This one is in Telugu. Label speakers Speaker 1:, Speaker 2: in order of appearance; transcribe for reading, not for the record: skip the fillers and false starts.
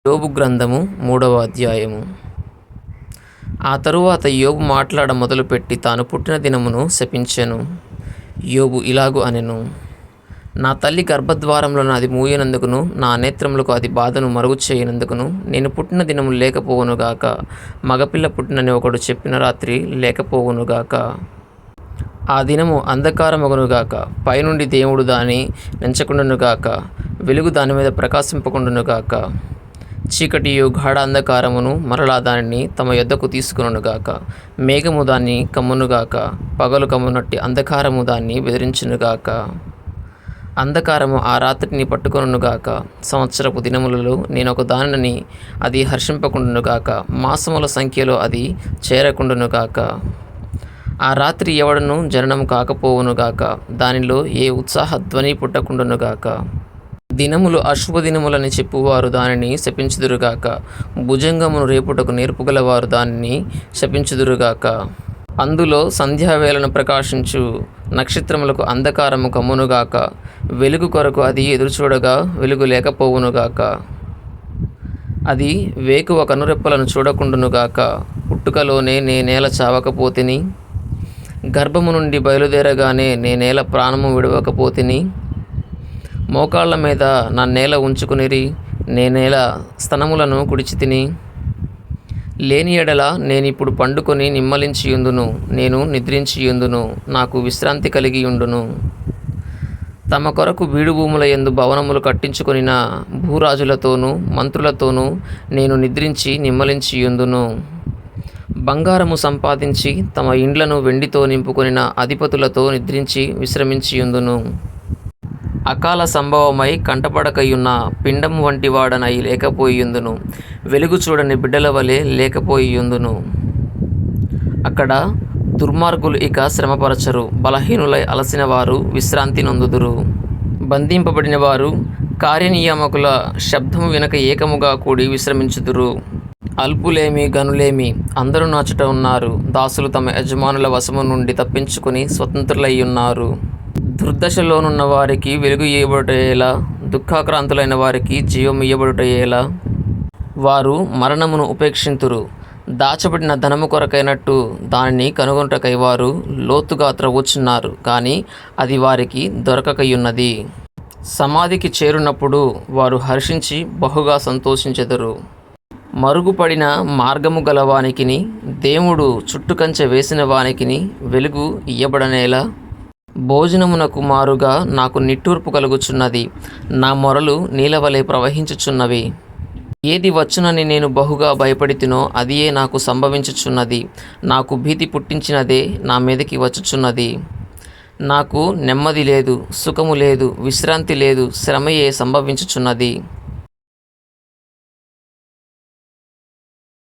Speaker 1: యోబు గ్రంథము 3వ అధ్యాయము. ఆ తరువాత యోబు మాట్లాడ మొదలుపెట్టి తాను పుట్టిన దినమును శపించెను. యోబు ఇలాగు అనెను: నా తల్లి గర్భద్వారంలో నాది మూయనందుకును, నా నేత్రములకు అది బాధను మరుగు చేయనందుకును నేను పుట్టిన దినము లేకపోవునుగాక. మగపిల్ల పుట్టినని ఒకడు చెప్పిన రాత్రి లేకపోవునుగాక. ఆ దినము అంధకారమగునుగాక. పైనుండి దేవుడు దాని నెంచకుండునుగాక. వెలుగు దాని మీద ప్రకాశింపకుండునుగాక. చీకటియు గాఢ అంధకారమును మరలా దానిని తమ యొద్దకు తీసుకొనుగాక. మేఘము దాన్ని కమ్మునుగాక. పగలు కమ్మునట్టి అంధకారము దాన్ని బెదిరించునుగాక. అంధకారము ఆ రాత్రిని పట్టుకొనుగాక. సంవత్సరపు దినములలో నేనొక దానిని అది హర్షింపకుండునుగాక. మాసముల సంఖ్యలో అది చేరకుండునుగాక. ఆ రాత్రి ఎవడను జననము కాకపోవునుగాక. దానిలో ఏ ఉత్సాహ ధ్వని పుట్టకుండునుగాక. దినములు అశుభదినములని చెప్పువారు దానిని శపించుదురుగాక. భుజంగమును రేపుటకు నేర్పుగలవారు దానిని శపించుదురుగాక. అందులో సంధ్యావేళను ప్రకాశించు నక్షత్రములకు అంధకారము కమ్మునుగాక. వెలుగు కొరకు అది ఎదురుచూడగా వెలుగు లేకపోవునుగాక. అది వేకువ కనురెప్పలను చూడకుండునుగాక. పుట్టుకలోనే నేనేల చావకపోతిని, గర్భము నుండి బయలుదేరగానే నేనేల ప్రాణము విడవకపోతిని. మోకాళ్ళ మీద నన్నేల ఉంచుకునిరి, నేనేల స్తనములను కుడిచితిని. లేని ఎడల నేనిప్పుడు పండుకొని నిమ్మలించియుందును, నేను నిద్రించియుందును, నాకు విశ్రాంతి కలిగియుండును. తమ కొరకు బీడు భూముల యందు భవనములు కట్టించుకొనిన భూరాజులతోనూ మంత్రులతోనూ నేను నిద్రించి నిమ్మలించియుందును. బంగారము సంపాదించి తమ ఇండ్లను వెండితో నింపుకొనిన అధిపతులతో నిద్రించి విశ్రమించియుందును. అకాల సంభవమై కంటపడకయున్న పిండము వంటి వాడనై లేకపోయియుందును. వెలుగు చూడని బిడ్డల వలె లేకపోయియుందును. అక్కడ దుర్మార్గులు ఇక శ్రమపరచరు. బలహీనులై అలసిన వారు విశ్రాంతి నొందుదురు. బంధింపబడిన వారు కార్యనియామకుల శబ్దము వినక ఏకముగా కూడి విశ్రమించుదురు. అల్పులేమి గనులేమి అందరూ నాచుట ఉన్నారు. దాసులు తమ యజమానుల వశము నుండి తప్పించుకుని స్వతంత్రులయ్యున్నారు. దుర్దశలోనున్న వారికి వెలుగు ఇయ్యబడుటయేలా, దుఃఖాక్రాంతులైన వారికి జీవం ఇయ్యబడుటయేలా. వారు మరణమును ఉపేక్షింతురు. దాచబడిన ధనము కొరకైనట్టు దానిని కనుగొనుటకై వారు లోతుగా త్రవ్వుచున్నారు, కానీ అది వారికి దొరకకయున్నది. సమాధికి చేరునప్పుడు వారు హర్షించి బహుగా సంతోషించెదరు. మరుగుపడిన మార్గము గల వానికిని, దేవుడు చుట్టుకంచె వేసిన వానికిని వెలుగు ఇయ్యబడనేలా. భోజనమునకు మారుగా నాకు నిట్టూర్పు కలుగుచున్నది. నా మొరలు నీలవలె ప్రవహించుచున్నవి. ఏది వచ్చునని నేను బహుగా భయపడితినో అదియే నాకు సంభవించుచున్నది. నాకు భీతి పుట్టించినదే నా మీదకి వచ్చుచున్నది. నాకు నెమ్మది లేదు, సుఖము లేదు, విశ్రాంతి లేదు, శ్రమయే సంభవించుచున్నది.